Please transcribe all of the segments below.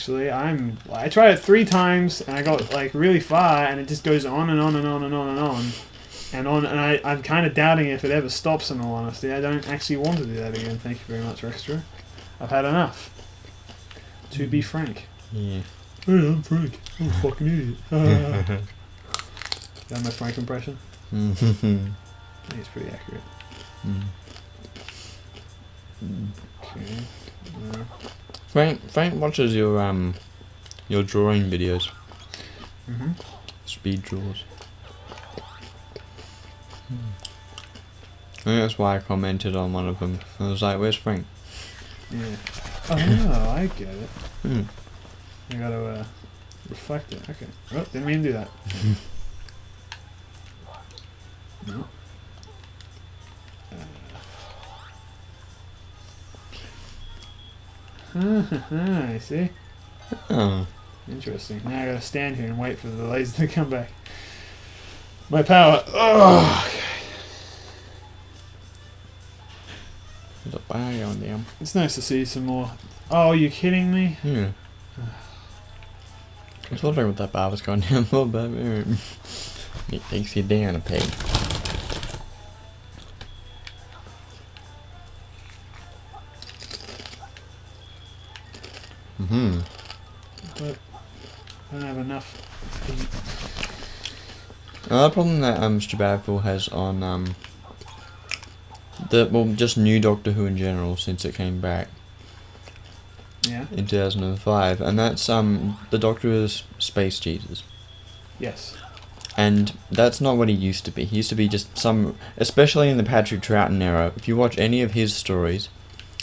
actually. I tried it 3 times and I got like really far, and it just goes on and on and on and on and on and on. And I'm kind of doubting if it ever stops. In all honesty, I don't actually want to do that again. Thank you very much, Rextra. I've had enough. To be frank. Yeah. Hey, I'm Frank. I'm a fucking idiot. Is that my Frank impression? I think it's pretty accurate. Okay. Frank watches your drawing videos. Speed draws. I think that's why I commented on one of them. I was like, "Where's Frank?" Yeah. Oh, I get it. Hmm. You gotta reflect it. Okay. Oh, didn't mean to do that. No. I see. Oh. Interesting. Now I gotta stand here and wait for the laser to come back. My power. Oh. There's a bag on them. It's nice to see some more. Oh, are you kidding me? Yeah. I was wondering what that bar was going down a little bit. It takes you down a peg. But I don't have enough. Another problem that Strabadville has on just new Doctor Who in general since it came back. Yeah. In 2005, and that's the Doctor is Space Jesus. Yes. And that's not what he used to be. He used to be just especially in the Patrick Troughton era. If you watch any of his stories,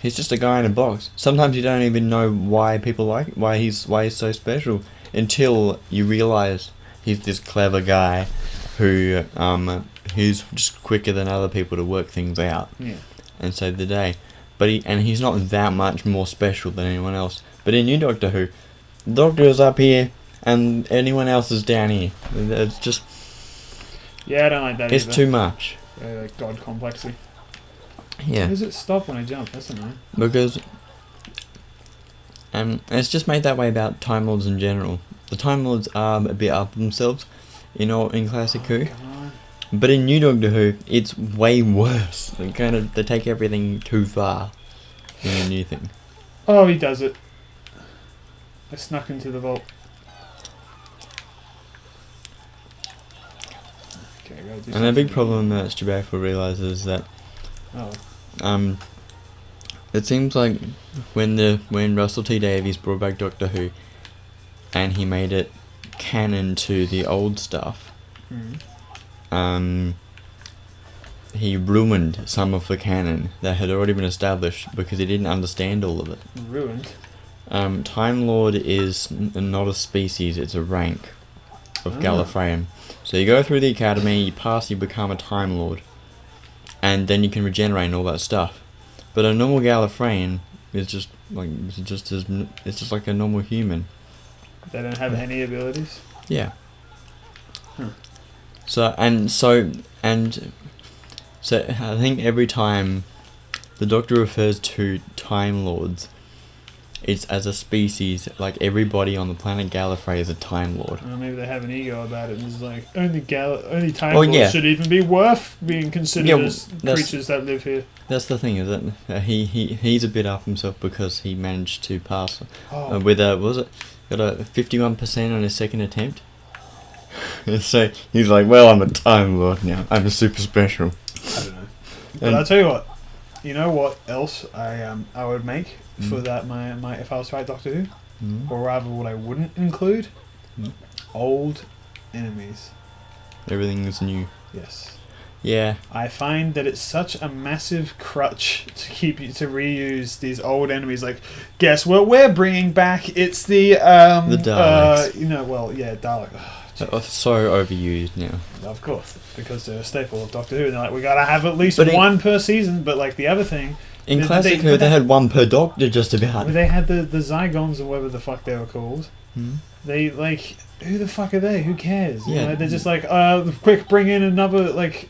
he's just a guy in a box. Sometimes you don't even know why people why he's so special until you realize he's this clever guy who's just quicker than other people to work things out and save the day. But he's not that much more special than anyone else. But in New Doctor Who, the Doctor is up here and anyone else is down here. It's just... Yeah, I don't like that It's either. too much. Like God complexy. Yeah. Why does it stop when I jump? That's annoying. Because... it's just made that way about Time Lords in general. The Time Lords are a bit up themselves, in classic Who. But in New Doctor Who, it's way worse. They take everything too far in a new thing. Oh, he does it. I snuck into the vault. Okay, I gotta do And the big problem that Strabadville realises is that it seems like when Russell T Davies brought back Doctor Who and he made it canon to the old stuff, he ruined some of the canon that had already been established because he didn't understand all of it. Ruined? Time Lord is not a species, it's a rank of Gallifreyan. So you go through the academy, you pass, you become a Time Lord. And then you can regenerate and all that stuff. But a normal Gallifreyan is just like a normal human. They don't have any abilities? Yeah. Huh. So I think every time the Doctor refers to Time Lords, it's as a species, like everybody on the planet Gallifrey is a Time Lord. Maybe they have an ego about it and it's like, only Time Lords should even be worth being considered as creatures that live here. That's the thing, is that he's a bit up himself because he managed to pass with got a 51% on his second attempt. So he's like, well, I'm a Time Lord now. I'm super special. I don't know. But I'll tell you what. You know what else I would make for that my if I was to write Doctor Who, or rather what I wouldn't include, old enemies. Everything is new. Yes. Yeah. I find that it's such a massive crutch to reuse these old enemies. Like, guess what we're bringing back? It's the Daleks. Dalek. Oh, so overused now. Of course, because they're a staple of Doctor Who, and they're like, we gotta have at least one per season. But like the other thing, in classic Who, they had one per Doctor just about. They had the Zygons or whatever the fuck they were called. They like, who the fuck are they? Who cares? Yeah. They're just like, quick, bring in another like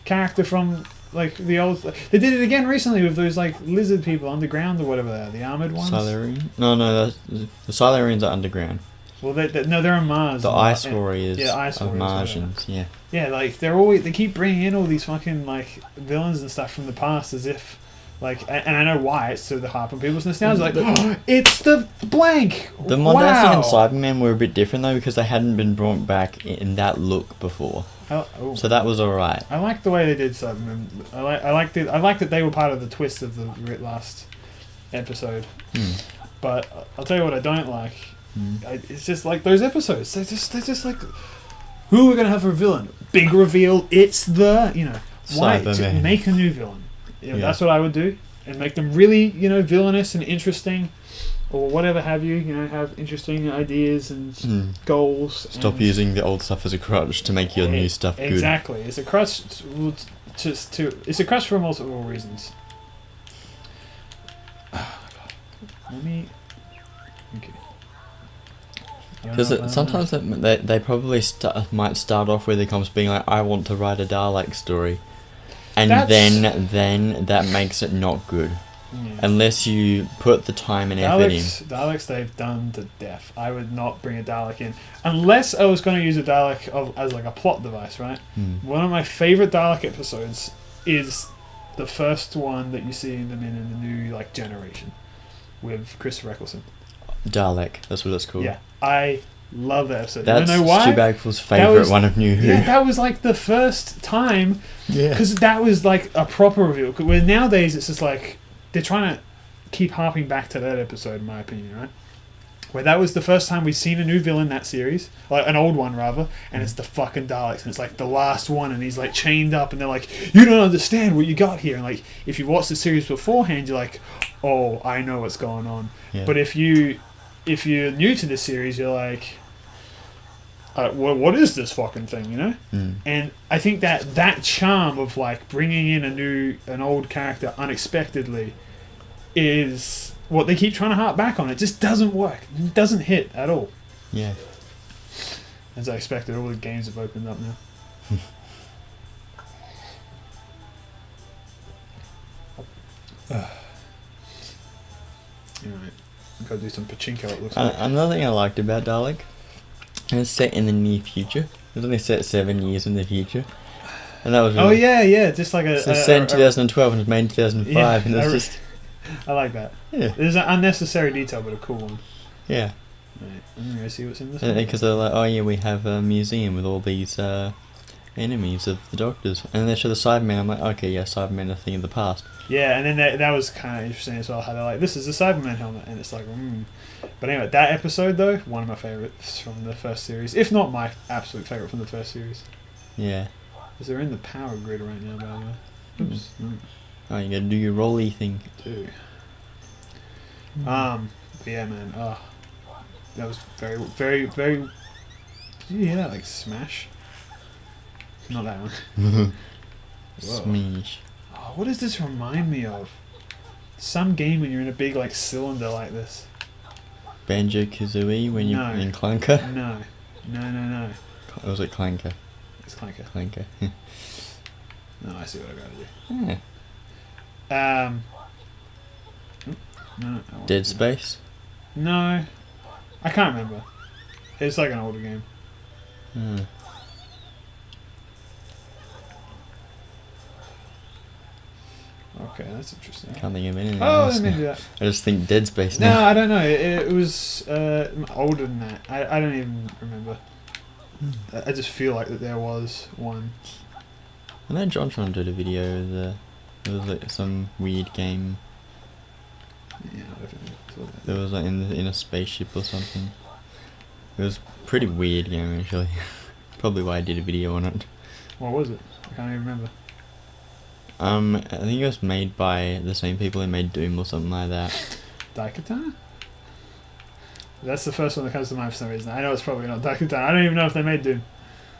character from like the old. They did it again recently with those like lizard people underground or whatever they are, the armored ones. Silurian? No, the Silurians are underground. Well, no, they're on Mars. The Ice Warriors Ice are Warriors, Martians, yeah. Yeah, like they keep bringing in all these fucking like villains and stuff from the past as if. Like, and I know why it's so hard on people's nostalgia. Like, oh, it's the blank. The Mondasian and Cybermen were a bit different though because they hadn't been brought back in that look before. So that was alright. I like the way they did Cybermen. I like that they were part of the twist of the last episode. But I'll tell you what I don't like. It's just like those episodes. They're just like, who are we gonna have for a villain? Big reveal. It's the why make a new villain. That's what I would do, and make them really, villainous and interesting, or whatever have you. Have interesting ideas and goals. Stop using the old stuff as a crutch to make your new stuff good. Exactly, it's a crutch. It's a crutch for multiple reasons. Oh my god, let me. Okay. Because sometimes they probably might start off with it comes being like, I want to write a Dalek story. And then that makes it not good. Yeah. Unless you put the time and effort in. Daleks they've done to death. I would not bring a Dalek in. Unless I was going to use a Dalek as like a plot device, right? One of my favourite Dalek episodes is the first one that you see them in the new like generation with Christopher Eccleston. Dalek, that's what it's called. Yeah. I love that episode. That's you know why? Stu Bagfield's favourite one of New Who. Yeah, that was like the first time. Yeah. Because that was like a proper reveal. Where nowadays it's just like they're trying to keep harping back to that episode, in my opinion, right? Where that was the first time we've seen a new villain in that series, like an old one rather, and it's the fucking Daleks, and it's like the last one, and he's like chained up, and they're like, "You don't understand what you got here." And like, if you watch the series beforehand, you're like, "Oh, I know what's going on." Yeah. But if you're new to this series, you're like, what is this fucking thing, And I think that charm of like bringing in an old character unexpectedly is what they keep trying to harp back on. It just doesn't work. It doesn't hit at all. Yeah. As I expected, all the games have opened up now. Alright. I've got to do some pachinko, it looks like. Another thing I liked about Dalek, it's set in the near future. It's only set 7 years in the future. And that was really yeah, just like a... So it's set in 2012 and it's made in 2005, yeah, and it's just... I like that. Yeah. There's an unnecessary detail, but a cool one. Yeah. Right, I'm going to see what's in this one. Because they're like, oh yeah, we have a museum with all these enemies of the Doctors. And then they show the Cybermen, I'm like, okay, yeah, Cybermen are a thing of the past. Yeah, and then that was kind of interesting as well, how they're like, this is a Cyberman helmet, and it's like, But anyway, that episode, though, one of my favourites from the first series. If not my absolute favourite from the first series. Yeah. Because they're in the power grid right now, by the way. Oops. Oh, you gotta do your rolly thing. Too. But yeah, man. That was very, very, very... Did you hear that? Like, smash? Not that one. Smash. Oh, what does this remind me of? Some game when you're in a big, like, cylinder like this. Banjo-Kazooie when you're in Clanker? No. Or was it Clanker? It's Clanker. Clanker. No, I see what I gotta do. Yeah. No. Dead Space? No. I can't remember. It's like an older game. Okay, that's interesting. Can't think of anything. Let me do that. I just think Dead Space now. No, I don't know. It was older than that. I don't even remember. I just feel like that there was one. I know Jontron did a video. It was like some weird game. Yeah, definitely. It was like in a spaceship or something. It was a pretty weird game actually. Probably why I did a video on it. What was it? I can't even remember. I think it was made by the same people who made Doom or something like that. Daikatana? That's the first one that comes to mind for some reason. I know it's probably not Daikatana. I don't even know if they made Doom.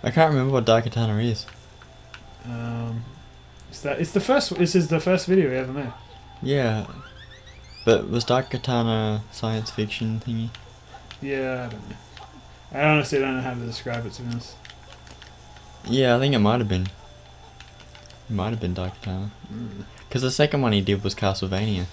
I can't remember what Daikatana is. It's the first. This is the first video we ever made. Yeah, but was Daikatana science fiction thingy? Yeah, I don't know. I honestly don't know how to describe it, to be honest. Yeah, I think it might have been. It might have been Daikatana. Because the second one he did was Castlevania.